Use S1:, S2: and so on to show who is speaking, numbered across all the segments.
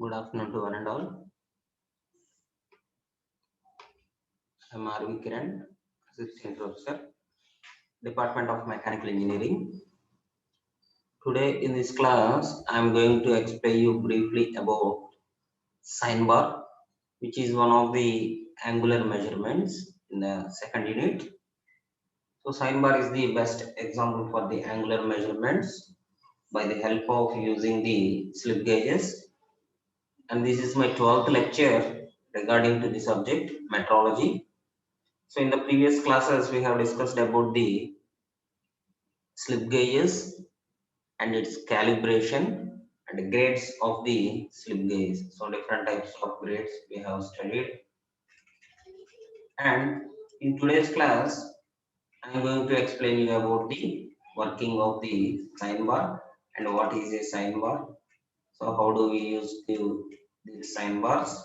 S1: Good afternoon to one and all. I am R.V. Kiran, Assistant Professor, Department of Mechanical Engineering. Today in this class, I am going to explain you briefly about sine bar, which is one of the angular measurements in the second unit. So sine bar is the best example for the angular measurements by the help of using the slip gauges. And this is my 12th lecture regarding to the subject metrology. So in the previous classes, we have discussed about the slip gauges and its calibration and grades of the slip gauge. So different types of grades we have studied. And in today's class, I am going to explain you about the working of the sine bar and what is a sine bar. So how do we use the sine bars?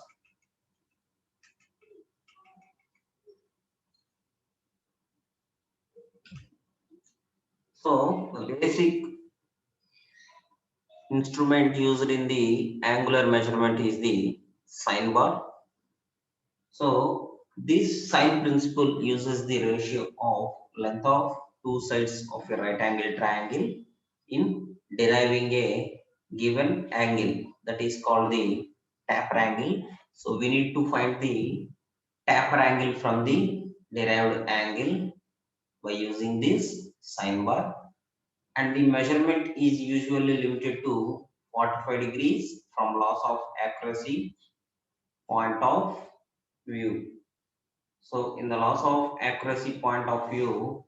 S1: So the basic instrument used in the angular measurement is the sine bar. So this sine principle uses the ratio of length of two sides of a right angle triangle in deriving a given angle, that is called the taper angle. So we need to find the taper angle from the derived angle by using this sine bar, and the measurement is usually limited to 45 degrees from loss of accuracy point of view. So in the loss of accuracy point of view,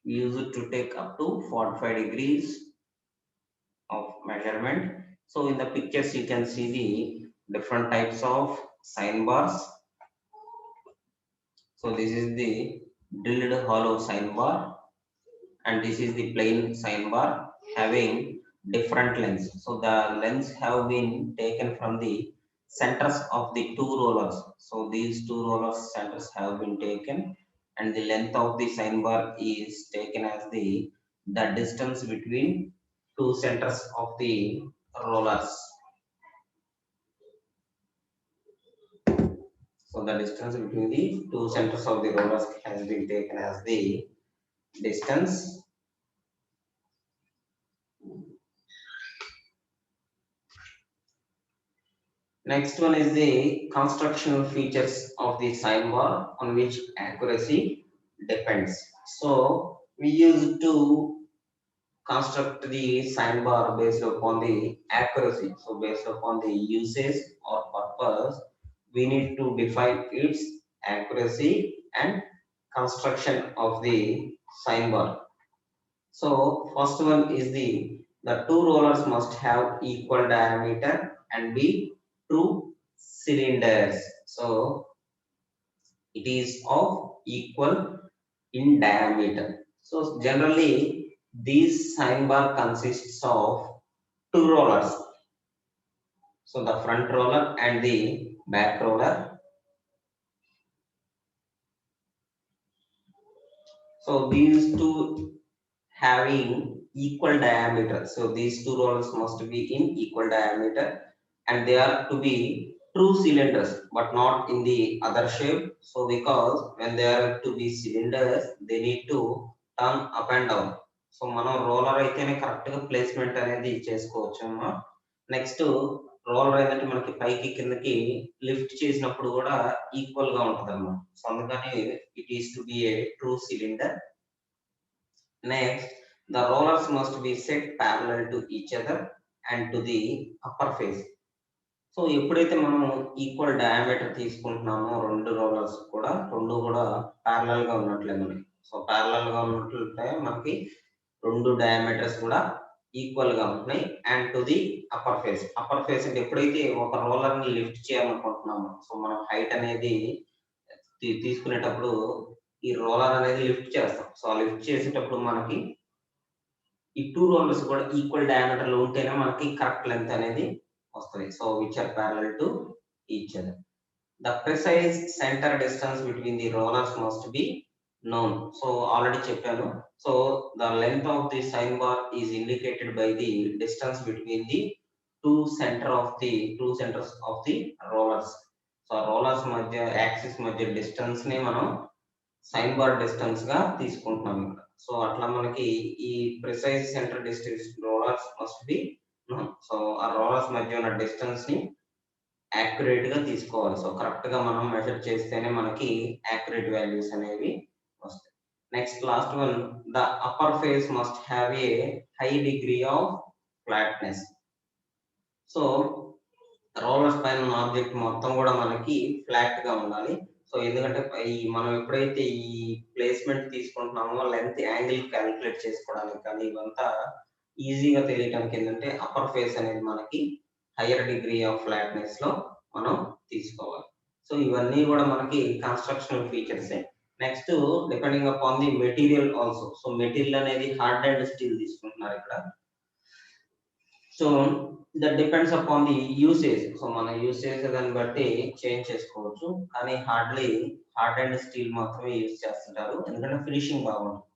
S1: we use it to take up to 45 degrees of measurement. So in the pictures, you can see the different types of sine bars. So this is the drilled hollow sine bar, and this is the plain sine bar having different lengths. So the lengths have been taken from the centers of the two rollers. So these two rollers centers have been taken, and the length of the sine bar is taken as the distance between two centers of the rollers. So the distance between the two centers of the rollers has been taken as the distance. Next one is the constructional features of the sine bar on which accuracy depends. So we use to construct the sine bar based upon the accuracy. So based upon the usage or purpose, we need to define its accuracy and construction of the sine bar. So first one is the two rollers must have equal diameter and be true cylinders. So it is of equal in diameter. So generally this sine bar consists of two rollers. So the front roller and the back roller. So these two having equal diameter. So these two rollers must be in equal diameter, and they are to be true cylinders but not in the other shape. So because when they are to be cylinders, they need to turn up and down. So మనం roller అయితేనే correct గా placement అనేది చేసుకోవచ్చు అమ్మా. Next roller ఏంటంటే మనకి పైకి కిందకి లిఫ్ట్ చేసినప్పుడు కూడా ఈక్వల్ గా ఉంటది అన్నమాట. సో అందుకని it is to B A true cylinder. Next, the rollers must be set parallel to each other and to the upper face. So ఎప్పుడైతే మనం ఈక్వల్ డయామీటర్ తీసుకుంటున్నామో రెండు రోలర్స్ కూడా ప్యారలల్ గా ఉన్నట్లే మనకి. సో ప్యారలల్ గా ఉన్నట్లయితే మనకి రెండు డయామీటర్స్ కూడా ఈక్వల్ గా ఉంటున్నాయి. And to the upper face. Upper face అంటే ఎప్పుడైతే ఒక రోలర్ ని లిఫ్ట్ చేయాలనుకుంటున్నామో, సో మనం హైట్ అనేది తీసుకునేటప్పుడు ఈ రోలర్ అనేది లిఫ్ట్ చేస్తాం. సో ఆ లిఫ్ట్ చేసేటప్పుడు మనకి ఈ టూ రోలర్స్ కూడా ఈక్వల్ డయామీటర్ లో ఉంటేనే మనకి కరెక్ట్ లెంత్ అనేది వస్తుంది. So which are parallel to each other. The precise centre distance between the rollers must be known. So already చెప్పాను. So the length of the sine bar is indicated by the distance between the two centers of the rollers. So rollers మధ్య axis మధ్య distance ని మనం sine bar distance గా తీసుకుంటున్నాం ఇక్కడ. So అట్లా మనకి ఈ precise centre distance rollers must B, so ఆ రోలర్స్ మధ్య ఉన్న డిస్టెన్స్ ని యాక్యురేట్ గా తీసుకోవాలి. సో కరెక్ట్ గా మనం మెజర్ చేస్తేనే మనకి యాక్యురేట్ వాల్యూస్ అనేవి వస్తాయి. Next last one, the upper face must have a high degree of flatness. So rollers పైన ఉన్న ఆబ్జెక్ట్ మొత్తం కూడా మనకి ఫ్లాట్ గా ఉండాలి. సో ఎందుకంటే ఈ మనం ఎప్పుడైతే ఈ ప్లేస్మెంట్ తీసుకుంటున్నామో లెంత్ యాంగిల్ క్యాలిక్యులేట్ చేసుకోవడానికి కానీ ఇవంతా ఈజీగా తెలియడానికి ఏంటంటే అప్పర్ ఫేస్ అనేది మనకి హయ్యర్ డిగ్రీ ఆఫ్ ఫ్లాట్నెస్ లో మనం తీసుకోవాలి. సో ఇవన్నీ కూడా మనకి constructional features. Next depending upon the material also. So material అనేది హార్డ్ అండ్ స్టీల్ తీసుకుంటున్నారు ఇక్కడ. So that depends upon the usage. So మన యూసేజ్ దాన్ని బట్టి చేంజ్ చేసుకోవచ్చు, కానీ హార్డ్ అండ్ స్టీల్ మాత్రమే యూజ్ చేస్తుంటారు ఎందుకంటే ఫినిషింగ్ బాగుంటుంది.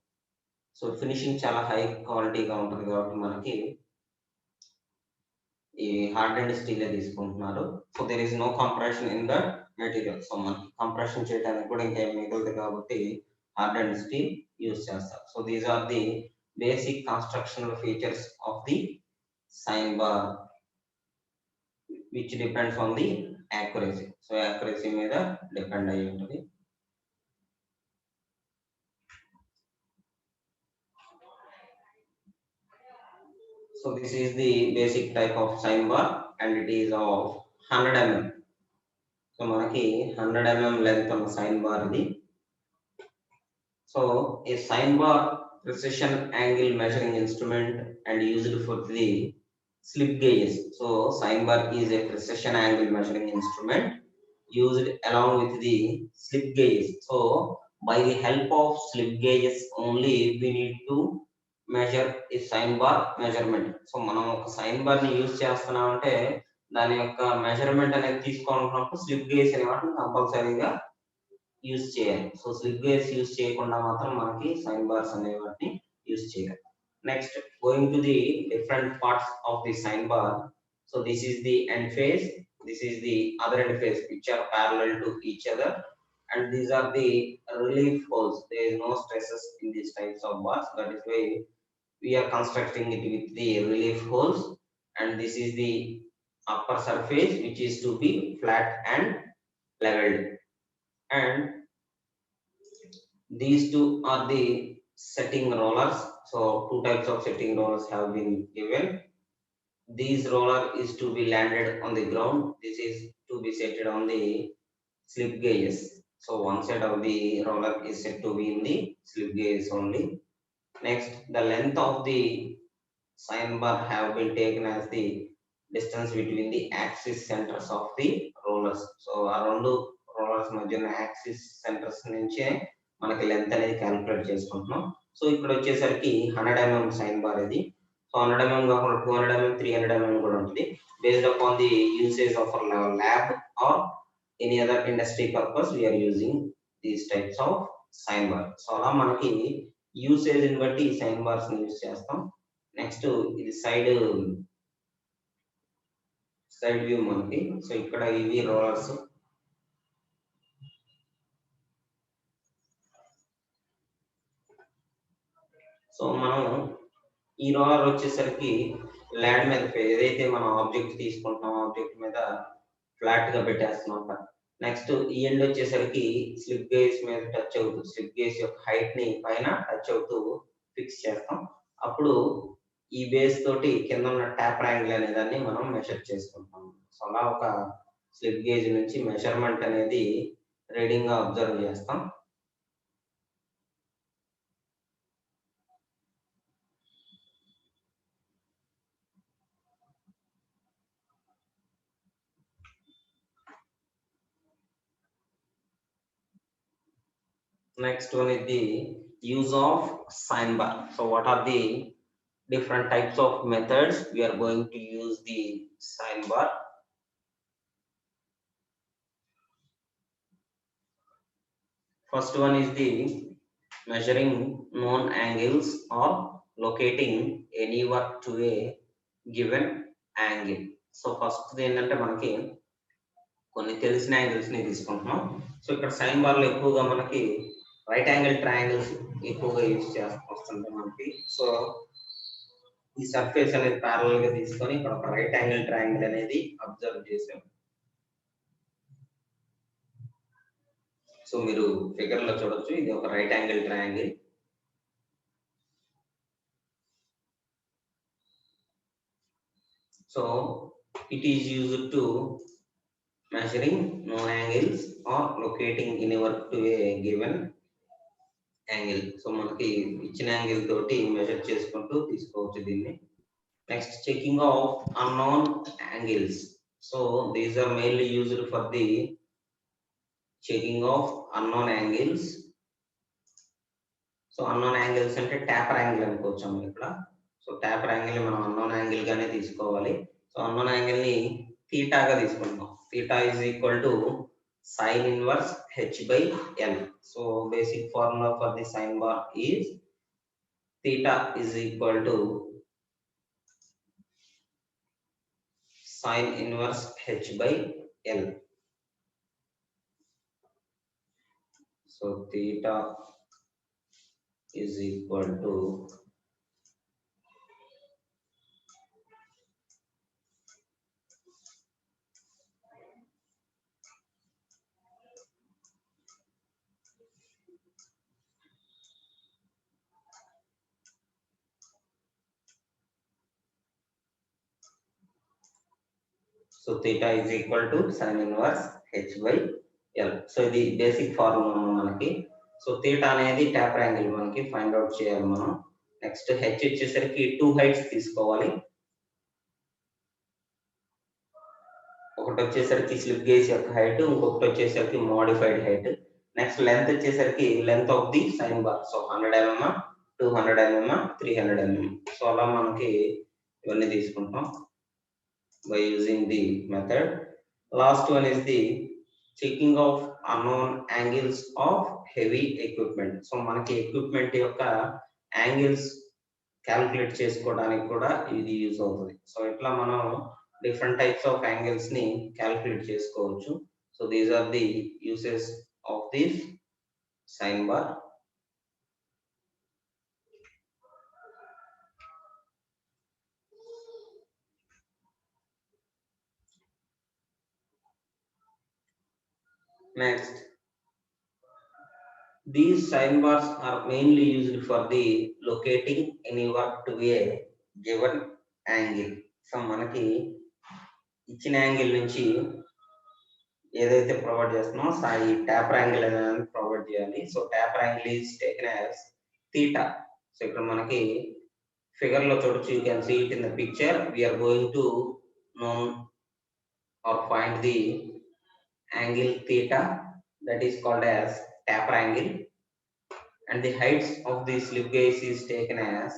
S1: సో ఫినిషింగ్ చాలా హై క్వాలిటీగా ఉంటుంది కాబట్టి మనకి ఈ హార్డ్ అండ్ స్టీల్ తీసుకుంటున్నారు. So there is no compression in the material. So మనకి కంప్రెషన్ చేయడానికి కూడా ఇంకా మిగులుతుంది కాబట్టి హార్డ్ అండ్ స్టీల్ యూజ్ చేస్తారు. So these are the basic constructional features of the sine bar which depends on the accuracy. So accuracy మీద depend అయి ఉంటుంది. So this is the basic type of sign bar and it is of 100 mm. So మనకి 100 mm length ఉన్న sign bar ఇది. So a sign bar precision angle measuring instrument and used for the slip gauges. So sign bar is a precision angle measuring instrument used along with the slip gauges. So by the help of slip gauges only we need to measure a sign bar measurement. So మనం ఒక sign bar ని use చేస్తున్నాం అంటే దాని యొక్క measurement అనేది తీసుకోవాలనుకున్నప్పుడు slip gauge అనే వాటిని కంపల్సరీగా యూజ్ చేయాలి. సో స్లిప్ గేజ్ యూజ్ చేయకుండా మాత్రం మనకి సైన్ బార్స్ అనే వాటిని యూజ్ చేయాలి. Next, going to the different parts of the sign bar. So this is the end face, this is the other end face which are parallel to each other, and these are the relief holes. There is no stresses in these types of bars. That is why we are constructing it with the relief holes. And this is the upper surface which is to be flat and leveled. And these two are the setting rollers. So two types of setting rollers have been given. This roller is to be landed on the ground. This is to be set on the slip gauges. So one side of the roller is set to be in the slip gauges only. Next, the length of the sign bar have been taken as the distance between the axis centers of the rollers. So around rollers మధ్యన axis centers నుంచే మనకి length అనేది calculate చేసుకుంటున్నాం. So ఇక్కడ వచ్చేసరికి 100 mm sine bar ఇది. So 100 mm కాకుండా 200 mm 300 mm కూడా ఉంటుంది. Based upon the usage of lab or any other industry purpose we are using these types of sine bar. So అలా మనకి యూసేజ్ ని బట్టి ఈ సైన్ బార్స్ ని యూజ్ చేస్తాం. నెక్స్ట్ ఇది సైడ్ వ్యూ మనకి. సో ఇక్కడ ఇవి రోలర్స్. సో మనం ఈ రోలర్ వచ్చేసరికి ల్యాండ్ మీద ఏదైతే మనం ఆబ్జెక్ట్ తీసుకుంటున్నాం ఆబ్జెక్ట్ మీద ఫ్లాట్ గా పెట్టేస్తున్నాం. నెక్స్ట్ ఈ ఎండ్ వచ్చేసరికి స్లిప్ గేజ్ మీద టచ్ అవుతూ స్లిప్ గేజ్ యొక్క హైట్ ని పైన టచ్ అవుతూ ఫిక్స్ చేస్తాం. అప్పుడు ఈ బేస్ తోటి కింద ఉన్న ట్యాప్ యాంగిల్ అనే దాన్ని మనం మెషర్ చేసుకుంటాం. సో అలా ఒక స్లిప్ గేజ్ నుంచి మెజర్మెంట్ అనేది రీడింగ్ గా అబ్జర్వ్ చేస్తాం. Next one is the use of sign bar. So what are the different types of methods we are going to use the sign bar? First one is the measuring known angles or locating any work to a given angle. So first ఏంటంటే మనకి కొన్ని తెలిసిన angles ని తీసుకుంటున్నాం. So ఇక్కడ sign bar లో ఎక్కువగా మనకి రైట్ యాంగిల్ ట్రయాంగిల్స్ ఎక్కువగా యూజ్ చేస్తూ వస్తుంటాం మనకి. సో ఈ సర్ఫేస్ అనేది ప్యారల్ గా తీసుకొని ఇక్కడ ఒక రైట్ యాంగిల్ ట్రయాంగిల్ అనేది అబ్జర్వ్ చేసాం. సో మీరు ఫిగర్ లో చూడొచ్చు, ఇది ఒక right angle triangle. So it is used to measuring known angles or locating anywhere to a given angle. So మనకి ఇచ్చిన యాంగిల్ తోటి మెజర్ చేసుకుంటూ తీసుకోవచ్చు దీన్ని. Next checking of unknown angles. So these are mainly used for the checking of unknown angles. So unknown angles అంటే taper angle అనుకోవచ్చు మనం ఇక్కడ. సో ట్యాపర్ యాంగిల్ మనం అన్నోన్ యాంగిల్ గానే తీసుకోవాలి. సో అన్నోన్ యాంగిల్ ని థీటాగా తీసుకుంటాం. Theta is equal to sin inverse h by l. So basic formula for the sin bar is theta is equal to sin inverse h by l. So theta is equal to so theta is equal to sin inverse h by l. So ఇది basic formula మనకి. So theta అనేది taper angle మనకి find out చేయాలి మనం. Next H వచ్చేసరికి 2 heights తీసుకోవాలి. ఒకటి వచ్చేసరికి స్లిప్ గేజ్ యొక్క హైట్, ఇంకొకటి వచ్చేసరికి మోడిఫైడ్ హైట్. నెక్స్ట్ లెంత్ వచ్చేసరికి length of the sine bar. So 100 mm, 200 mm, 300 mm. So అలా మనకి ఇవన్నీ తీసుకుంటాం by using the method. Last one is the checking of unknown angles of heavy equipment. So మనకి equipment యొక్క angles calculate చేసుకోవడానికి కూడా ఇది యూజ్ అవుతుంది. సో ఇట్లా మనం డిఫరెంట్ టైప్స్ ఆఫ్ యాంగిల్స్ ని క్యాలిక్యులేట్ చేసుకోవచ్చు. So these are the uses of this sine bar. Next, these sign bars are mainly used for the locating anywhere to a given angle. So మనకి ఇచ్చిన angle నుంచి ఏదైతే provide చేస్తున్నామో ఈ taper angle అనేది provide చేయాలి. So taper angle is taken as theta. So ఇక్కడ మనకి ఫిగర్ లో చూడొచ్చు, you can see it in the picture. We are going to know or find the angle theta, that is called as taper angle, and the heights of the slip gauge is taken as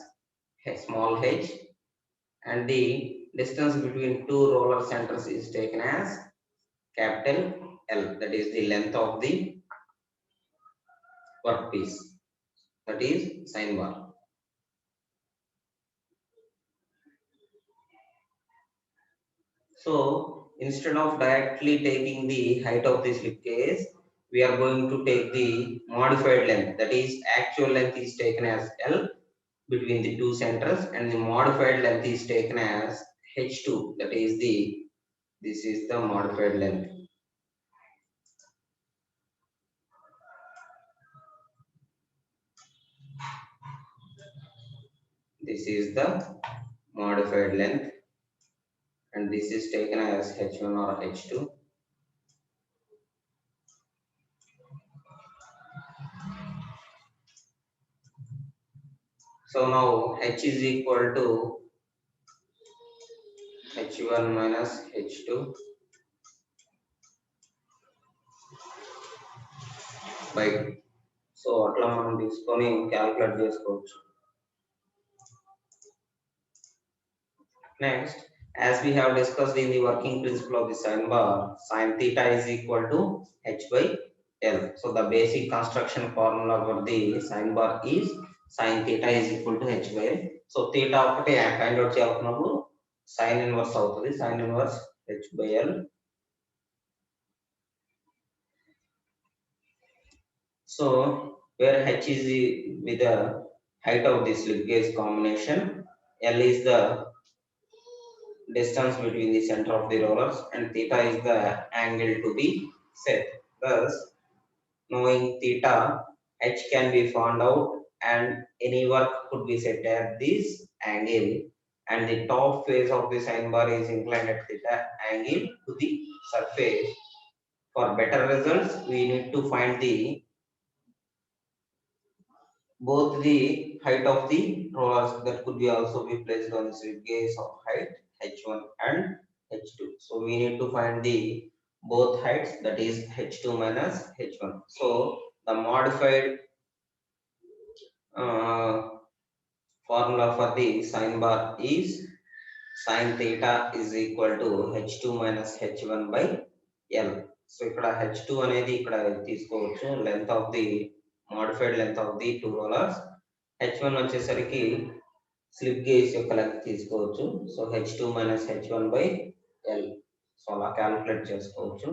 S1: small h, and the distance between two roller centers is taken as capital L, that is the length of the workpiece, that is sine bar. So instead of directly taking the height of the slip gauge, we are going to take the modified length, that is actual length is taken as L between the two centers, and the modified length is taken as H2, that is this is the modified length. This is the modified length, and this is taken as H1 or H2. So now H is equal to H1 minus H2 by, so అట్లా మనం తీసుకొని calculate చేసుకోవచ్చు. Next, as we have discussed in the working principle of the sine bar, sin theta is equal to h by l. So the basic construction formula for the sine bar is sin theta is equal to h by l. So theta ఒకటి find out చేయాలనుకున్నప్పుడు sine inverse అవుతుంది. Sine inverse h/l. So where h is with the height of the slip gauge combination, l is the distance between the center of the rollers, and theta is the angle to be set. Thus, knowing theta, h can be found out and any work could be set at this angle, and the top face of the sine bar is inclined at theta angle to the surface. For better results, we need to find the both the height of the rollers that could be also be placed on the slip gauge of height h1 and h2. So we need to find the both heights, that is h2 minus h1. So the modified formula for the sine bar is sine theta is equal to h2 minus h1 by l. So ఇక్కడ h2 అనేది ఇక్కడ తీసుకోవచ్చు, length of the modified length of the two rollers. h1 వచ్చేసరికి slip gauge యొక్క length తీసుకోవచ్చు. So h2 minus h1 by l. So అలా calculate చేసుకోవచ్చు.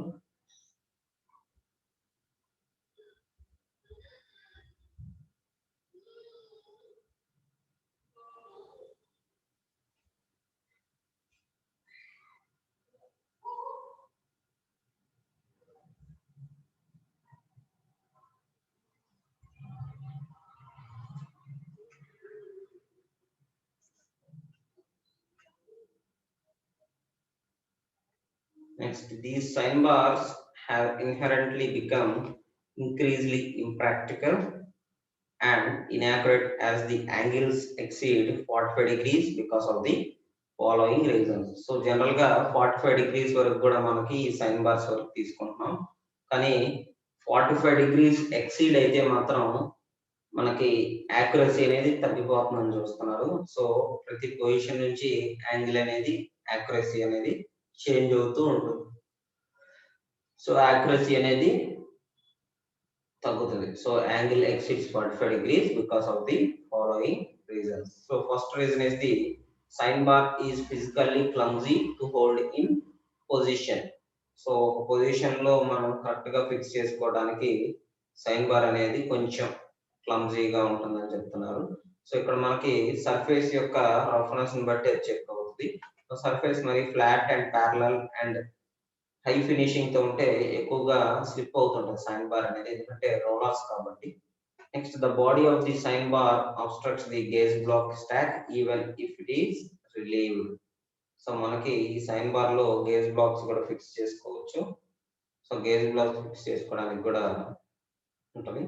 S1: Next, these sine bars have inherently become increasingly impractical and inaccurate as the angles exceed 45 degrees because of the following reasons. So general గా 45 degrees వరకు కూడా మనకి ఈ sine bars వరకు తీసుకుంటున్నాం, కానీ 45 degrees ఎక్సీడ్ అయితే మాత్రం మనకి యాక్యురసీ అనేది తగ్గిపోతుందని చూస్తున్నారు. సో ప్రతి పొజిషన్ నుంచి యాంగిల్ అనేది యాక్యురసీ అనేది చేంజ్ అవుతూ ఉంటుంది. సో యాక్యురసీ అనేది తగ్గుతుంది. So angle exceeds 45 degrees because of the following reasons. So first reason is the sine bar is physically clumsy to hold in position. So position లో మనం correct గా fix చేసుకోవడానికి sign bar అనేది కొంచెం క్లమ్జీగా ఉంటుందని చెప్తున్నారు. సో ఇక్కడ మనకి సర్ఫేస్ యొక్క రఫ్నెస్ ని బట్టి అది చెక్ అవుతుంది. సో సర్ఫేస్ మరి flat and parallel and high finishing తో ఉంటే ఎక్కువగా స్లిప్ అవుతుంటుంది సైన్ బార్ అనేది, ఎందుకంటే రోలర్స్ కాబట్టి. Next, the body of the sine bar obstructs the gauge block stack even if it is relieved. So మనకి ఈ సైన్ బార్ లో గేజ్ బ్లాక్స్ కూడా ఫిక్స్ చేసుకోవచ్చు. సో గేజ్ బ్లాక్స్ ఫిక్స్ చేసుకోవడానికి కూడా ఉంటుంది.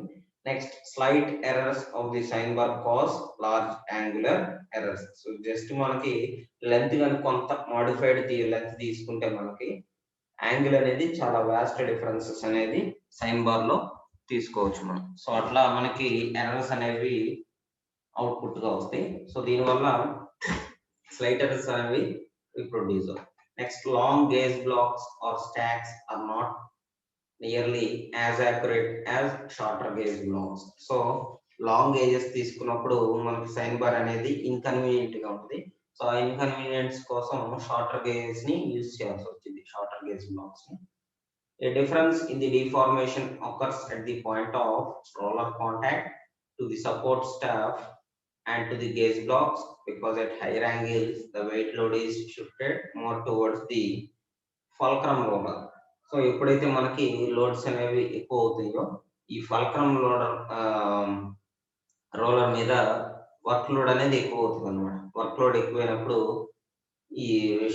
S1: Next, slight errors of the sine bar cause large angular errors. So just మనకి length కానీ కొంత మాడిఫైడ్ లెంత్ తీసుకుంటే మనకి యాంగిల్ అనేది చాలా వాస్ట్ డిఫరెన్సెస్ అనేది సైన్ బార్ లో తీసుకోవచ్చు మనం. సో అట్లా మనకి ఎర్రర్స్ అనేవి అవుట్పుట్ గా వస్తాయి. సో దీనివల్ల స్లైట్ ఎర్రర్స్ అనేవి produce. Next, long gauge blocks or stacks are not nearly as accurate as shorter gauge blocks. So long gauges తీసుకున్నప్పుడు మనకి సైన్ బార్ అనేది ఇన్కన్వీనియంట్ గా ఉంటుంది. సో ఆ ఇన్కన్వీనియన్స్ కోసం షార్టర్ గేజెస్ ని యూజ్ చేయాల్సి వచ్చింది, షార్టర్ గేజ్ బ్లాక్స్ ని. A difference in the deformation occurs at the point of roller contact to the support staff and to the gauge blocks, because at higher angles the weight load is shifted more towards the fulcrum roller. So ఎప్పుడైతే మనకి loads అనేవి ఎక్కువ అవుతాయో ఈ fulcrum roller మీద work load అనేది ఎక్కువ అవుతుంది అనమాట. వర్క్ లోడ్ ఎక్కువైనప్పుడు ఈ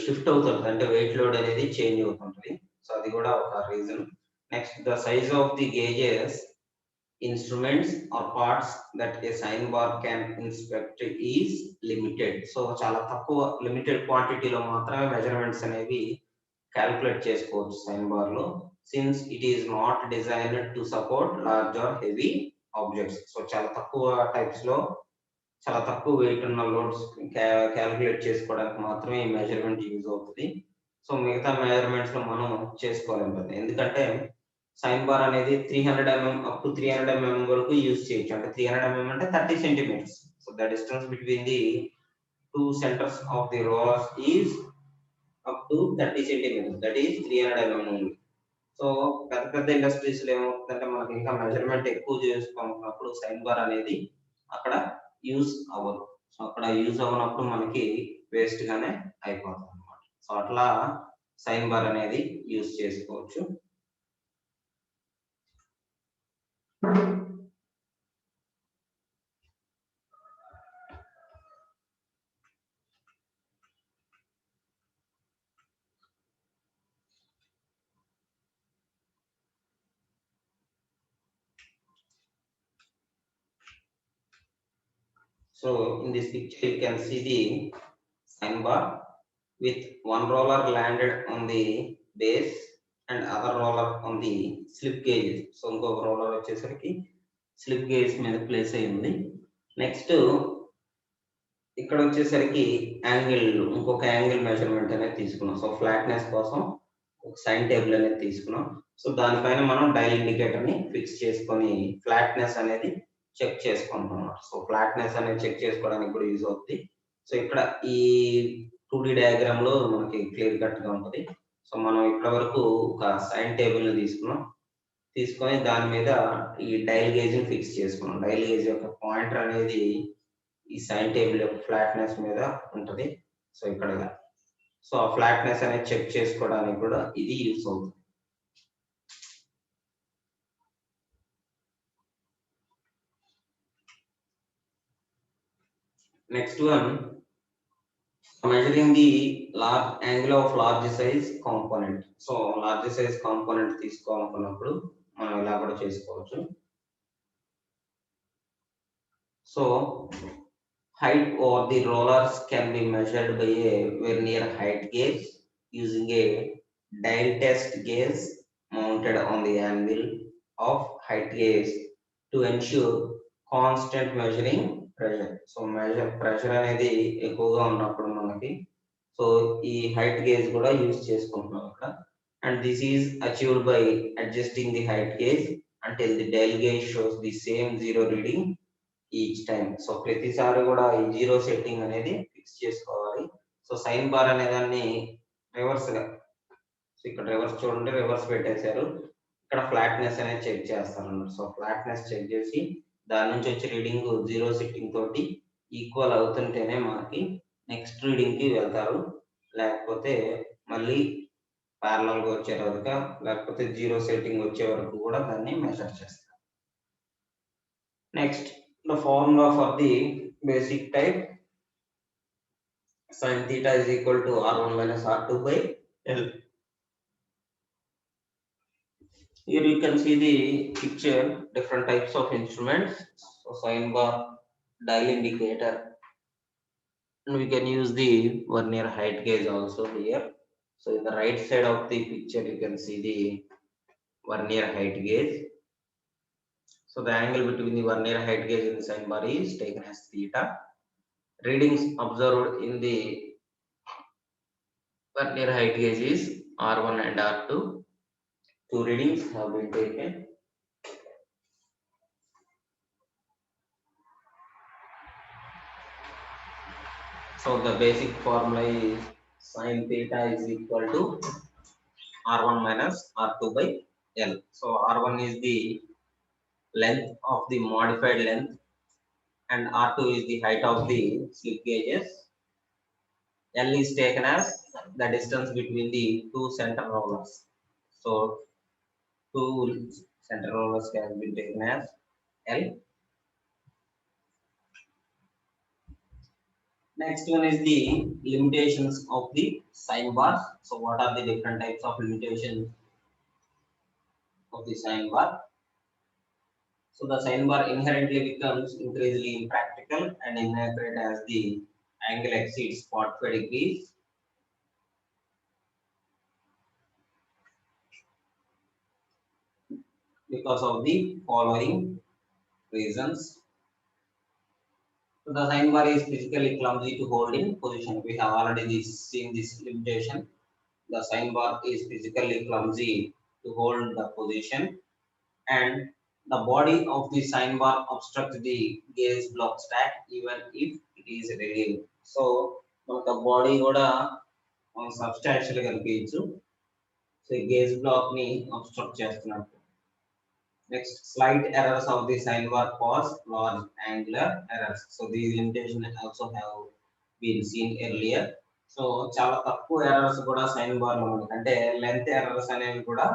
S1: షిఫ్ట్ అవుతుంటుంది, అంటే వెయిట్ లోడ్ అనేది చేంజ్ అవుతుంటుంది. సో అది కూడా ఒక reason. Next, the size of the gauges instruments or parts that a sine bar can inspect is limited. So చాలా తక్కువ లిమిటెడ్ క్వాంటిటీలో మాత్రమే మెజర్మెంట్స్ అనేవి క్యాలిక్యులేట్ చేసుకోవచ్చు సైన్ బార్ లో, since it is not designed to support large or heavy objects. So చాలా తక్కువ types లో చాలా తక్కువ వెయిట్ ఉన్న లోడ్స్ క్యాలిక్యులేట్ చేసుకోవడానికి మాత్రమే ఈ మెజర్మెంట్ యూజ్ అవుతుంది. సో మిగతా మెజర్మెంట్స్ లో మనం చేసుకోలేము, ఎందుకంటే సైన్ బార్ అనేది 300 mm అప్ టు 300 mm వరకు యూజ్ చేయొచ్చు. అంటే 300 mm అంటే 30 centimeters. So the distance between the two centers of the rollers is up to 30 centimeters, that is 300 mm only. So పెద్ద పెద్ద ఇండస్ట్రీస్లో ఏమవుతుందంటే మనకి ఇంకా మెజర్మెంట్ ఎక్కువ చేసుకున్నప్పుడు సైన్ బార్ అనేది అక్కడ యూజ్ అవ్వదు. సో అక్కడ యూజ్ అవ్వనప్పుడు మనకి వేస్ట్ గానే అయిపోతుంది అనమాట. సో అట్లా సైన్ బార్ అనేది యూజ్ చేసుకోవచ్చు. So in this picture you can see the sign bar with one roller landed on the base and other roller on the slip gauges. So ఇంకొక roller వచ్చేసరికి slip gauge మీద place అయ్యింది. Next ఇక్కడ వచ్చేసరికి angle, ఇంకొక angle measurement అనేది తీసుకున్నాం. So flatness కోసం ఒక సైన్ టేబుల్ అనేది తీసుకున్నాం. సో దానిపైన మనం డైల్ ఇండికేటర్ ని ఫిక్స్ చేసుకొని ఫ్లాట్నెస్ అనేది చెక్ చేసుకుంటున్నాం. సో ఫ్లాట్నెస్ అనేది చెక్ చేసుకోవడానికి కూడా యూజ్ అవుతుంది. సో ఇక్కడ ఈ 2D డయాగ్రామ్ లో మనకి క్లియర్ కట్ గా ఉంటుంది. సో మనం ఇక్కడ వరకు ఒక సైన్ టేబుల్ ని తీసుకొని దాని మీద ఈ డైల్ గేజ్ ని ఫిక్స్ చేసుకున్నాం. డైల్ గేజ్ యొక్క పాయింటర్ అనేది ఈ సైన్ టేబుల్ యొక్క ఫ్లాట్నెస్ మీద ఉంటుంది. సో ఇక్కడ సో ఆ ఫ్లాట్నెస్ అనేది చెక్ చేసుకోవడానికి కూడా ఇది యూస్ అవుతుంది. Next one, measuring the large angle of large size component. So large size component తీసుకోవాలనుకున్నప్పుడు మనం ఇలా కూడా చేసుకోవచ్చు. So height over the rollers can be measured by a vernier height gauge using a dial test gauge mounted on the anvil of height gauge to ensure constant measuring pressure. So pressure అనేది ఎక్కువగా ఉన్నప్పుడు మనకి so ఈ height gauge కూడా use చేసుకుంటున్నాం ఇక్కడ. And this is achieved by adjusting the height gauge until the dial gauge shows the same zero reading each time. So ప్రతిసారి కూడా ఈ జీరో సెట్టింగ్ అనేది ఫిక్స్ చేసుకోవాలి. సో సైన్ బార్ అనే దాన్ని రివర్స్ గా, సో ఇక్కడ రివర్స్ చూడండి, రివర్స్ పెట్టేశారు. ఇక్కడ ఫ్లాట్నెస్ అనేది చెక్ చేస్తారు అన్నమాట. సో ఫ్లాట్నెస్ చెక్ చేసి దాని నుంచి వచ్చే రీడింగ్ జీరో సెట్టింగ్ తోటి ఈక్వల్ అవుతుంటేనే మనకి నెక్స్ట్ రీడింగ్ కి వెళ్తారు. లేకపోతే మళ్ళీ ప్యారలల్ గా వచ్చే వరకు, లేకపోతే జీరో సెట్టింగ్ వచ్చే వరకు కూడా దాన్ని మెజర్ చేస్తారు. Next the formula for the basic type sin theta is equal to r1 minus r2 by l. Here you can see the picture, different types of instruments. So sine bar, dial indicator, and we can use the vernier height gauge also here. So in the right side of the picture you can see the vernier height gauge. So the angle between the vernier height gauge and the sine bar is taken as theta. Readings observed in the vernier height gauge is R1 and R2. Two readings have been taken. So the basic formula is sin theta is equal to R1 minus R2 by L. So R1 is the length of the modified length and R2 is the height of the slip gauges. L is taken as the distance between the two center rollers. So two center rollers can be taken as L. Next one is the limitations of the sine bars. So what are the different types of limitations of the sine bar? So the sine bar inherently becomes increasingly impractical and inaccurate as the angle exceeds 45 degrees. Because of the following reasons. So the sine bar is physically clumsy to hold in position. We have already seen this limitation. The sine bar is physically clumsy to hold the position, and the body of the sine bar obstructs the gauge block stack even if it is relieved. So మనకు body కూడా substantial గా కనిపించు. So gauge black ని obstruct చేస్తున్నట్టు. Next, slight errors of the sign bar cause large angular errors. So these limitations also have been seen earlier. So చాలా తక్కువ errors కూడా sign bar లో మనకి అంటే లెంత్ ఎర్రర్స్ అనేవి కూడా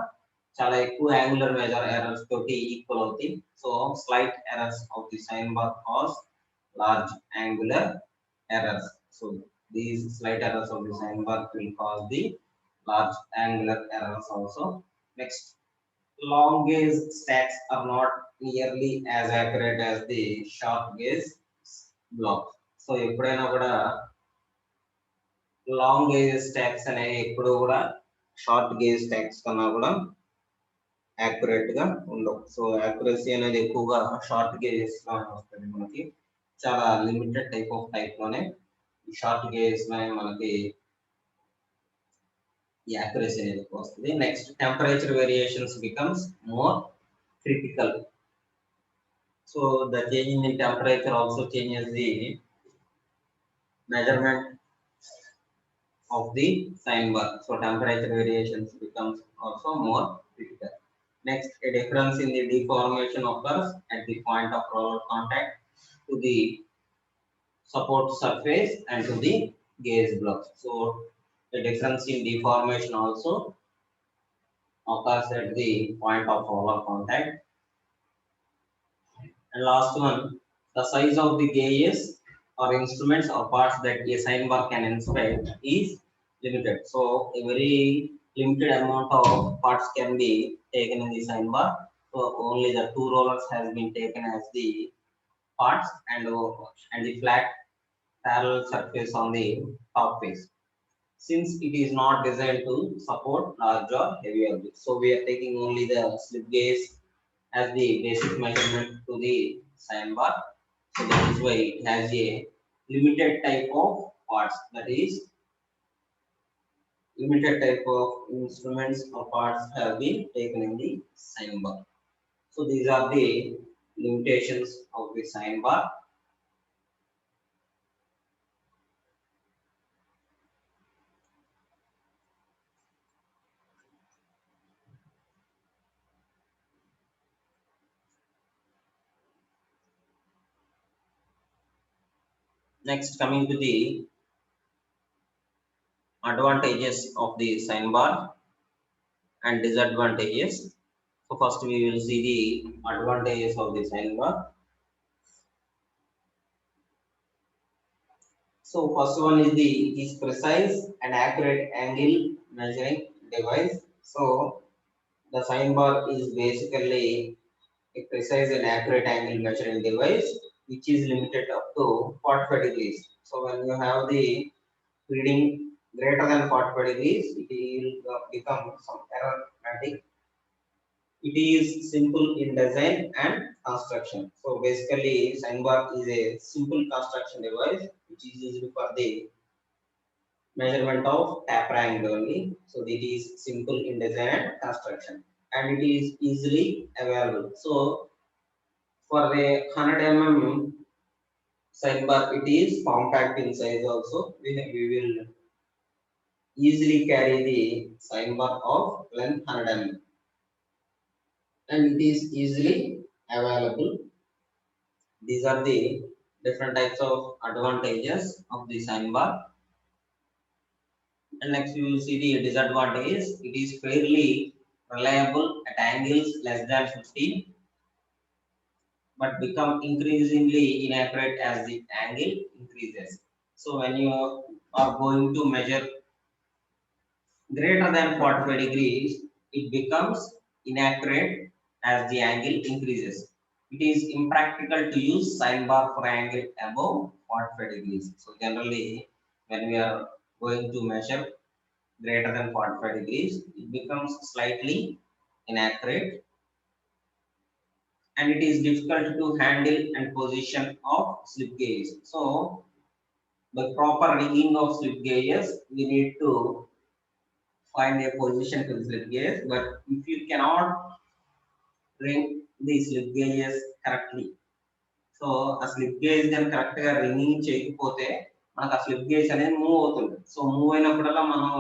S1: చాలా ఎక్కువ యాంగులర్ మెజర్ ఎర్రర్స్ తోటి ఈక్వల్ అవుతాయి. So slight errors of the sine bar cause large angular errors. So these slight errors of the sign bar will cause the large angular errors also. Next, long gauge stacks are not nearly as accurate as the short gauge blocks. So ఎప్పుడైనా కూడా long gauge stocks అనేవి ఎప్పుడు కూడా short gauge stocks కన్నా కూడా accurate గా ఉండవు. So accuracy అనేది ఎక్కువగా షార్ట్ గేజెస్ లో వస్తుంది. మనకి చాలా లిమిటెడ్ టైప్ లోనే షార్ట్ గేజెస్ మనకి ఈ యాక్యురసీ అనేది వస్తుంది. Next, temperature variations becomes more critical. So the change in temperature also changes the measurement of the sign bar. So temperature variations becomes also more critical. Next, a difference in the deformation occurs at the point of roller contact to the support surface and to the gauge block. So the difference in deformation also occurs at the point of roller contact. And last one, the size of the gauges or instruments or parts that a sign bar can inspect is limited. So a very limited amount of parts can be taken in the sign bar. So only the two rollers has been taken as the parts and the flat parallel surface on the top face. Since it is not designed to support large or heavy objects, so we are taking only the slip gauge as the basic measurement to the sign bar. So that is why it has a limited type of parts, that is limited type of instruments or parts have been taken in the sign bar. So these are the limitations of the sign bar. Next, coming to the advantages of the sign bar and disadvantages. So first we will see the advantages of the sign bar. So first one is it is precise and accurate angle measuring device. So the sign bar is basically a precise and accurate angle measuring device which is limited up to 45 degrees. So when you have the reading greater than 45 degrees, it will become some erratic. It is simple in design and construction. So basically sign bar is a simple construction device which is used for the measurement of taper angle only. So it is simple in design and construction and it is easily available. So for a 100 mm sign bar, it is compact in size also. We will easily carry the sign bar of length 100 mm and it is easily available. These are the different types of advantages of the sign bar. And next we will see the disadvantages. It is fairly reliable at angles less than 50 but become increasingly inaccurate as the angle increases. So when you are going to measure greater than 45 degrees, it becomes inaccurate as the angle increases. It is impractical to use sign bar for angle above 45 degrees. So generally, when we are going to measure greater than 45 degrees, it becomes slightly inaccurate and it is difficult to handle and position of slip gauges. So the proper rigging of slip gauges, we need to find a position to the slip gauge, but if you cannot ring the slip gauges correctly, so ఆ slip gauge కానీ correct గా wringing చేయకపోతే మనకు ఆ slip gauge అనేది move అవుతుంది. So move అయినప్పుడల్లా మనం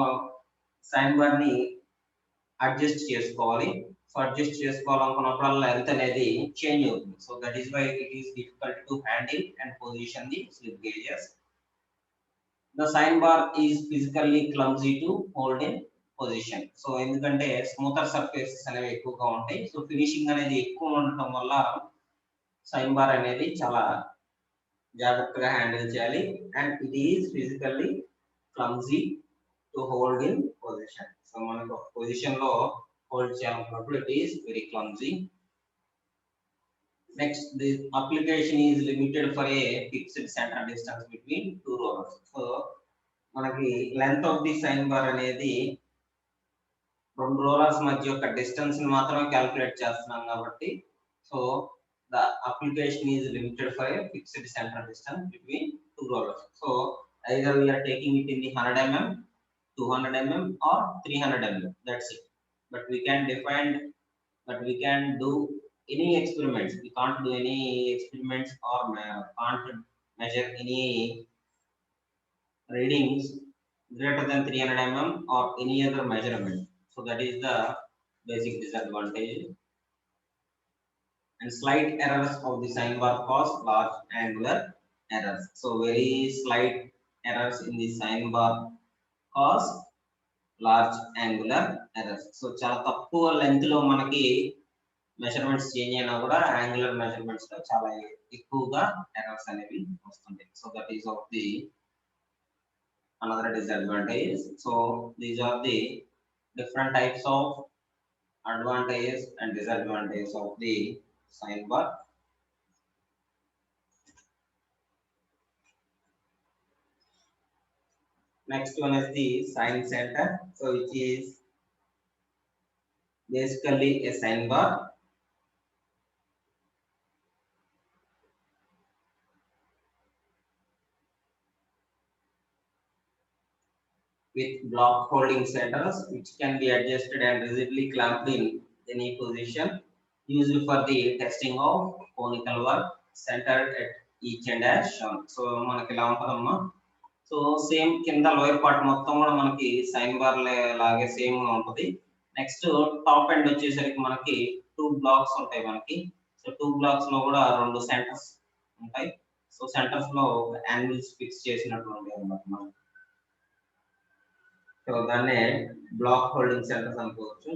S1: సైన్ బార్ ని అడ్జస్ట్ చేసుకోవాలి. సో అడ్జస్ట్ చేసుకోవాలనుకున్నప్పుడల్లా లెంత్ అనేది చేంజ్ అవుతుంది. So that is why it is difficult to handle and position the slip gauges. The sine bar is physically clumsy to hold in position. So ఎందుకంటే smoother surfaces అనేవి ఎక్కువగా ఉంటాయి. So finishing అనేది ఎక్కువ ఉండటం వల్ల సైన్ బార్ అనేది చాలా జాగ్రత్తగా హ్యాండిల్ చేయాలి. And it is physically clumsy to hold in position. So మనకు ఒక పొజిషన్ లో హోల్డ్ చేయాలనుకున్నప్పుడు it is very clumsy. Next the application is limited for a fixed centre distance between two rollers. So మనకి length of the sine bar అనేది రెండు rollers మధ్య యొక్క distance ని మాత్రమే క్యాలిక్యులేట్ చేస్తున్నాం కాబట్టి so the application is limited for a fixed center distance between two rollers. So either we are taking it in the 100 mm, 200 mm or 300 mm. That's it. But we can define, but we can do any experiments. We can't do any experiments or can't measure any readings greater than 300 mm or any other measurement. So that is the basic disadvantage. And slight errors of the sign bar cause large angular errors. So very slight errors in the sign bar cause large angular errors. So చాలా తక్కువ length లో మనకి measurements change అయినా కూడా angular measurements లో చాలా ఎక్కువగా errors అనేవి వస్తుంటాయి. So that is of the another disadvantage. So these are the different types of advantages and disadvantages of the sign bar. Next one is the sign center. So which is basically a sign bar with block holding centers which can be adjusted and rigidly clamped in any position, used for the testing of conical work centered at each end as shown. So మనకి ఇలా ఉంటుందమ్మా. So same కింద lower part మొత్తం కూడా మనకి sign bar లాగే same గా ఉంటుంది. నెక్స్ట్ టాప్ ఎండ్ వచ్చేసరికి మనకి 2 బ్లాక్స్ ఉంటాయి మనకి. సో 2 బ్లాక్స్ లో కూడా 2 సెంటర్స్ ఉంటాయి. సో సెంటర్స్ లో యాంగిల్స్ ఫిక్స్ చేసినట్టు ఉంటాయి అన్నమాట మనకి. సో దాన్నే బ్లాక్ హోల్డింగ్ సెంటర్స్ అనుకోవచ్చు.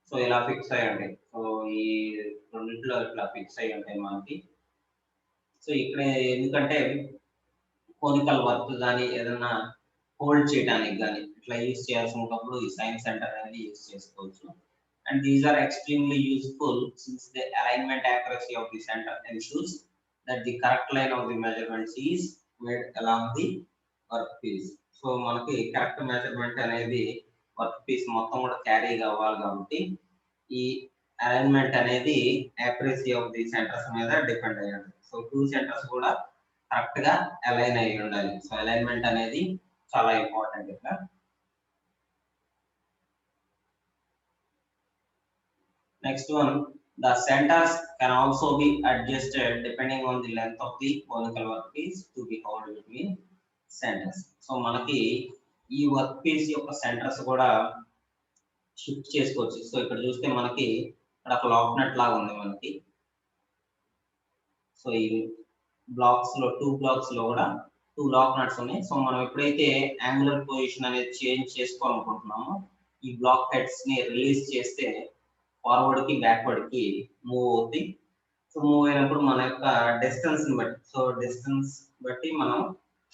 S1: సో ఇలా ఫిక్స్ అయ్యి ఉంటాయి. సో ఈ రెండింటిలో ఇట్లా ఫిక్స్ అయ్యి ఉంటాయి మనకి. సో ఇక్కడ ఎందుకంటే కోనికల్ వర్క్ కానీ ఏదైనా హోల్డ్ చేయడానికి కానీ ఇట్లా యూజ్ చేయాల్సినప్పుడు ఈ సైన్ సెంటర్ అనేది యూజ్ చేసుకోవచ్చు. And these are extremely useful since the alignment accuracy of the centre ensures that the correct line of the measurements is made along the workpiece. So మనకి correct measurement అనేది workpiece మొత్తం కూడా carry కావాలి కాబట్టి ఈ alignment అనేది accuracy of the centres మీద depend అయ్యి ఉంటుంది. సో 2 సెంటర్స్ కూడా కరెక్ట్ గా అలైన్ అయ్యి ఉండాలి. సో అలైన్మెంట్ అనేది చాలా ఇంపార్టెంట్ ఇక్కడ. Next one, the centers can also be adjusted depending on the length of the conical workpiece to be held between centers. So మనకి ఈ వర్క్ పీస్ యొక్క సెంటర్స్ కూడా షిఫ్ట్ చేసుకోవచ్చు. సో ఇక్కడ చూస్తే మనకి ఇక్కడ ఒక లాక్ నట్ లాగా ఉంది మనకి. సో ఈ బ్లాక్స్ లో 2 బ్లాక్స్ లో కూడా 2 లాక్ నట్స్ ఉన్నాయి. సో మనం ఎప్పుడైతే యాంగులర్ పొజిషన్ అనేది చేంజ్ చేసుకోవాలనుకుంటున్నామో ఈ బ్లాక్ హెడ్స్ ని రిలీజ్ చేస్తే ఫార్వర్డ్ కి బ్యాక్వర్డ్ కి మూవ్ అవుతాయి. సో మూవ్ అయినప్పుడు మన యొక్క డిస్టెన్స్ ని బట్టి, సో డిస్టెన్స్ బట్టి మనం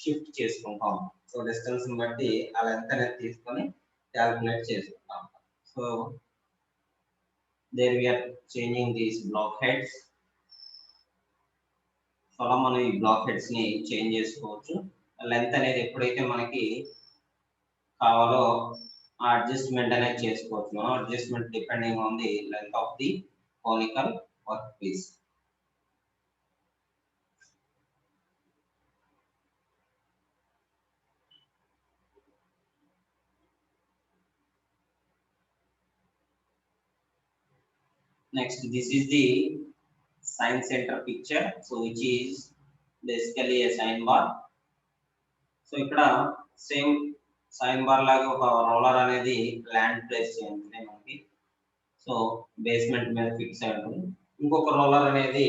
S1: షిఫ్ట్ చేసుకుంటాం. సో డిస్టెన్స్ ని బట్టి ఆ లెంత్ అనేది తీసుకొని క్యాల్కులేట్ చేసుకుంటాం. So there we are changing these block heads. So అలా మనం ఈ బ్లాక్ హెడ్స్ ని చేంజ్ చేసుకోవచ్చు. లెంత్ అనేది ఎప్పుడైతే మనకి కావాలో ఆ అడ్జస్ట్మెంట్ అనేది చేసుకోవచ్చు. మనం adjustment depending on the length of the conical workpiece. Next, this is the sign center picture, so which is basically a sign bar. So ఇక్కడ సేమ్ సైన్ బార్ లాగా ఒక రోలర్ అనేది ల్యాండ్ ప్లేస్ చేయండి మనకి. So basement మీద fix అయి ఉంటుంది. ఇంకొక రోలర్ అనేది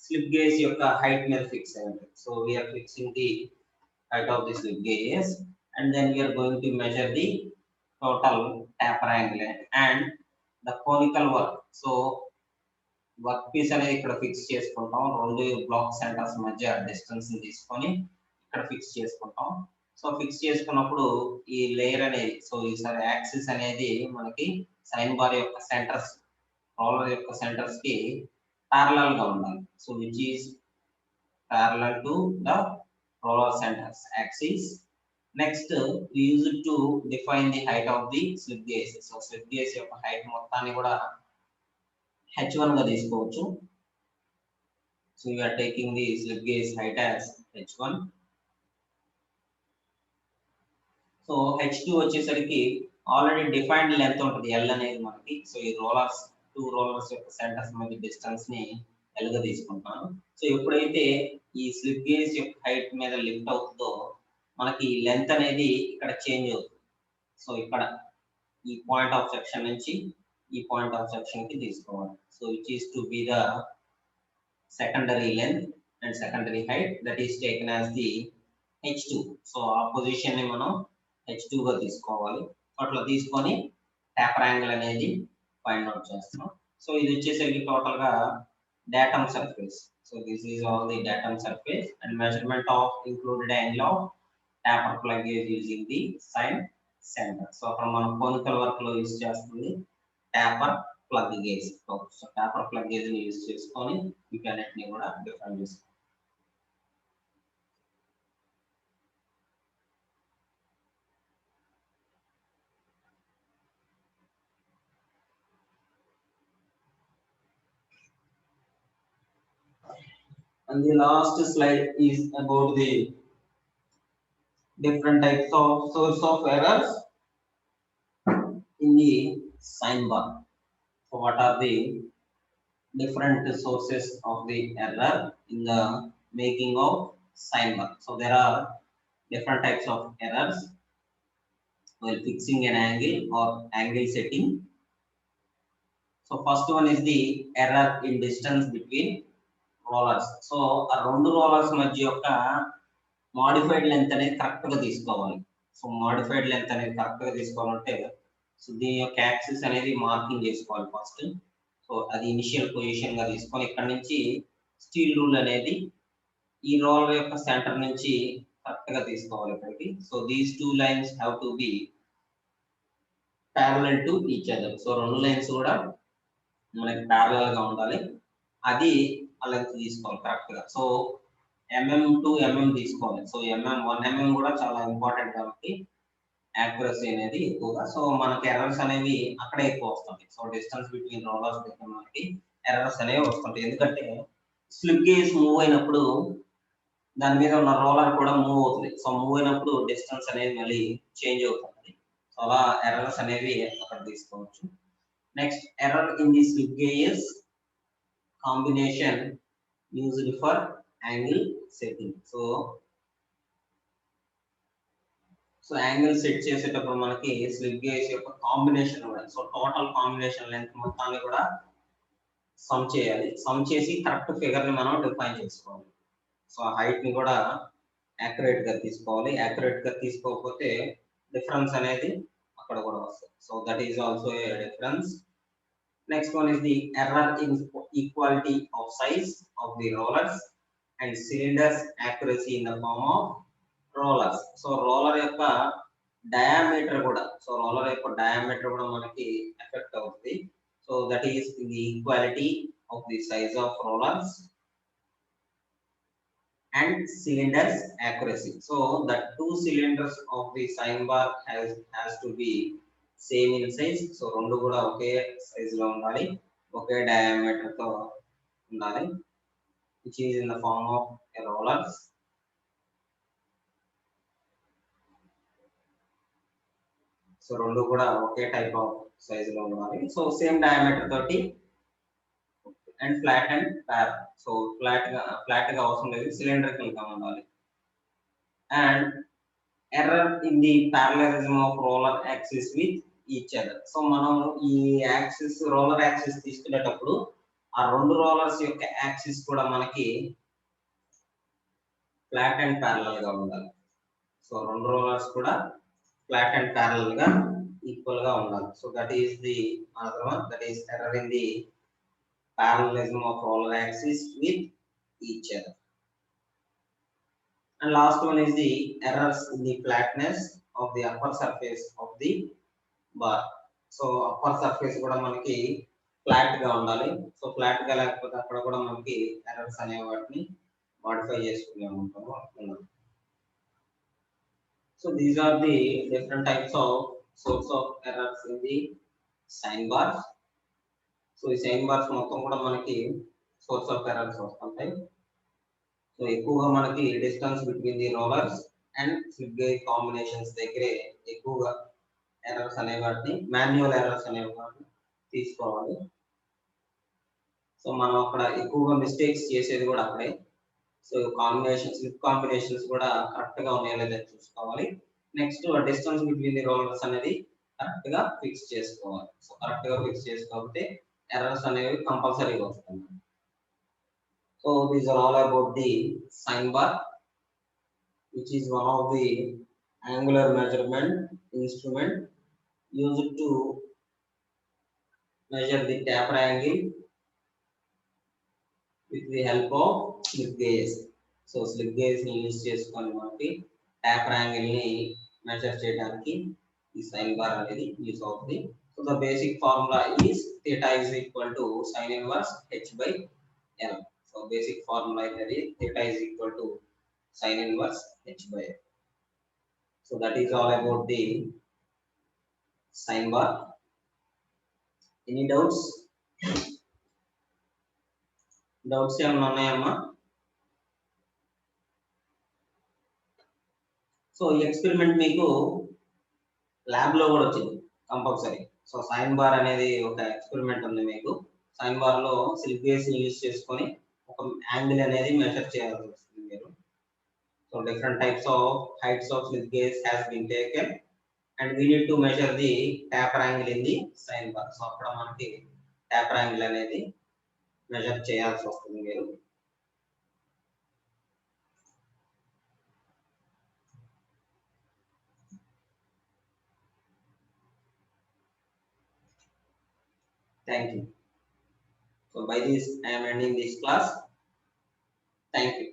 S1: స్లిప్ గేజ్ యొక్క హైట్ మీద ఫిక్స్ అయి ఉంటుంది. So we are fixing the height of the slip gauge and then we are going to measure the total taper angle and the conical work. So workpiece అనేది ఇక్కడ fix చేసుకుంటాం. రెండు black centres మధ్య distance తీసుకొని ఇక్కడ fix చేసుకుంటాం. So fix చేసుకున్నప్పుడు ఈ లేయర్ అనేది, సో ఈసారి యాక్సిస్ అనేది మనకి సైన్ బార్ యొక్క సెంటర్స్, రోలర్ యొక్క సెంటర్స్ కి ప్యారలల్ గా ఉండాలి. So which is parallel to the roller centres axis. Next we use it to define the height of the slip gauge. So slip gauge యొక్క height మొత్తాన్ని కూడా h1 గా తీసుకోవచ్చు. So we are taking the slip gauge height as h1. So h2 వచ్చేసరికి already defined length ఉంటుంది L అనేది మనకి. So ఈ రోలర్స్, టూ రోలర్స్ యొక్క సెంటర్స్ మధ్య డిస్టెన్స్ ని L గా తీసుకుంటాను. సో ఎప్పుడైతే ఈ స్లిప్ గేజ్ యొక్క హైట్ మీద లిఫ్ట్ అవుతుందో మనకి లెంత్ అనేది ఇక్కడ చేంజ్ అవుతుంది. సో ఇక్కడ ఈ పాయింట్ ఆఫ్ సెక్షన్ నుంచి ఈ పాయింట్ ఆఫ్ సెక్షన్ కి తీసుకోవాలి. So which is to be the secondary length and secondary height that is taken as the h2. So ఆ పొజిషన్ ని మనం h2 గా తీసుకోవాలి. అట్లా తీసుకొని టేపర్ యాంగిల్ అనేది ఫైండ్ అవుట్ చేస్తున్నాం. సో ఇది వచ్చేసరికి టోటల్ గా datum surface. So this is all the datum surface and measurement of included angle of taper plug gauge using the sine centre. So అక్కడ మనం కోనికల్ వర్క్ లో యూజ్ చేస్తుంది taper plug gauge. So taper plug gauge ని use చేసుకొని వీటన్నిటిని కూడా define చేసుకోవాలి. And the last slide is about the different types of source of errors in the sign bar. So what are the different sources of the error in the making of sign bar? So there are different types of errors while fixing an angle or angle setting. So first one is the error in distance between rollers. So ఆ రెండు rollers మధ్య యొక్క modified length అనేది correct గా తీసుకోవాలి. So modified length అనేది correct గా తీసుకోవాలంటే సో దీని యొక్క యాక్సిస్ అనేది మార్కింగ్ చేసుకోవాలి ఫస్ట్. సో అది ఇనిషియల్ పొజిషన్ గా తీసుకొని ఇక్కడ నుంచి స్టీల్ రూల్ అనేది ఈ రోలర్ యొక్క సెంటర్ నుంచి కరెక్ట్ గా తీసుకోవాలి ఇక్కడికి. So these two lines have to be parallel to each other. So రెండు లైన్స్ కూడా మనకి ప్యారలల్ గా ఉండాలి. అది ఆ లెంత్ తీసుకోవాలి కరెక్ట్ గా. సో టు తీసుకోవాలి. సో 1 mm కూడా చాలా ఇంపార్టెంట్ కాబట్టి యాక్యురసీ అనేది ఎక్కువగా. సో మనకి ఎర్రర్స్ అనేవి అక్కడే ఎక్కువ వస్తుంది. సో డిస్టెన్స్ బిట్వీన్ రోలర్స్ దగ్గర మనకి ఎర్రర్స్ అనేవి వస్తుంటాయి. ఎందుకంటే స్లిప్ గేజ్ మూవ్ అయినప్పుడు దాని మీద ఉన్న రోలర్ కూడా మూవ్ అవుతుంది. సో మూవ్ అయినప్పుడు డిస్టెన్స్ అనేది మళ్ళీ చేంజ్ అవుతుంది. సో అలా ఎర్రర్స్ అనేవి అక్కడ తీసుకోవచ్చు. Next error in the slip gauge combination used for angle setting. So angle set చేసేటప్పుడు మనకి స్లిప్ గేజ్ యొక్క కాంబినేషన్ కూడా, సో టోటల్ కాంబినేషన్ లెంత్ మొత్తాన్ని కూడా సమ్ చేయాలి. సమ్ చేసి కరెక్ట్ ఫిగర్ ని మనం డిఫైన్ చేసుకోవాలి. సో హైట్ ని కూడా యాక్యురేట్ గా తీసుకోవాలి. యాక్యురేట్ గా తీసుకోకపోతే డిఫరెన్స్ అనేది అక్కడ కూడా వస్తుంది. So that is also a difference. Next one is the error in equality of size of the rollers and cylinders accuracy in the form of rollers. So roller యొక్క diameter కూడా, so roller యొక్క diameter కూడా మనకి effect అవుతుంది. So that is the equality of the size of rollers and cylinders accuracy. So the two cylinders of the sign bar has to be same in size. So రెండు కూడా ఒకే size లో ఉండాలి, ఒకే diameter తో ఉండాలి, which is in the form of rollers. So రెండు కూడా ఒకే type of size లో ఉండాలి. సో సేమ్ డయామీటర్ తోటి and flat and parallel. So flat గా అవసరం లేదు, సిలిండ్రికల్ గా ఉండాలి. And error in the parallelism of roller axis with each other. So మనం ఈ యాక్సిస్ రోలర్ యాక్సిస్ తీసుకునేటప్పుడు ఆ రెండు రోలర్స్ యొక్క యాక్సిస్ కూడా మనకి ఫ్లాట్ అండ్ ప్యారలల్ గా ఉండాలి. సో రెండు రోలర్స్ కూడా ఫ్లాట్ అండ్ ప్యారలల్ గా ఈక్వల్ గా ఉండాలి. So that is the another one, that is error in the parallelism of roller axis with each other. And last one is the errors in the flatness of the upper surface of the bar. So upper surface కూడా మనకి flat గా ఉండాలి. So flat గా లేకపోతే అక్కడ కూడా మనకి errors అనే వాటిని మోడిఫై చేసుకునే ఉంటాము. So these are the different types of source of errors in the sine bars. So ఈ సైన్ బార్స్ మొత్తం కూడా మనకి సోర్స్ ఆఫ్ ఎర్రర్స్ వస్తుంటాయి. సో ఎక్కువగా మనకి distance between the rollers and slip gauge combinations దగ్గరే ఎక్కువగా ఎర్రర్స్ అనే వాటిని, మాన్యువల్ ఎర్రర్స్ అనే వాటిని తీసుకోవాలి. సో మనం అక్కడ ఎక్కువగా మిస్టేక్స్ చేసేది కూడా అక్కడే. సో కాంబినేషన్స్, స్లిప్ కాంబినేషన్స్ కూడా కరెక్ట్ గా ఉన్నాయో లేదో చూసుకోవాలి. Next distance between the rollers అనేది కరెక్ట్ గా ఫిక్స్ చేసుకోవాలి. సో కరెక్ట్ గా ఫిక్స్ చేసుకోకపోతే ఎర్రర్స్ అనేవి కంపల్సరీగా వస్తాయి. So these are all about the sine bar, which is one of the angular measurement instrument used to measure the taper angle with the help of slip gauge. So slip gauge ని use చేసుకొని మనకి taper angle ని measure చేయడానికి ఈ sine bar అనేది use అవుతుంది. So the basic formula is theta is equal to sin inverse h by l. So basic formula is theta is equal to sin inverse h by l. So that is all about the sine bar. Any doubts? Doubts ఏమన్నా ఉన్నాయమ్మా? So ఈ experiment మీకు lab లో కూడా వచ్చింది compulsory. So sign bar అనేది ఒక experiment ఉంది మీకు. సైన్ బార్ లో స్లిప్ గేజ్ ని యూజ్ చేసుకొని ఒక యాంగిల్ అనేది మెజర్ చేయాల్సి వస్తుంది మీరు. So different types of heights of slip gauge has been taken and we need to measure the taper angle in the sine bar. So అక్కడ మనకి taper angle అనేది మెజర్ చేయాల్సి వస్తుంది మీరు. Thank you. So by this I am ending this class. Thank you.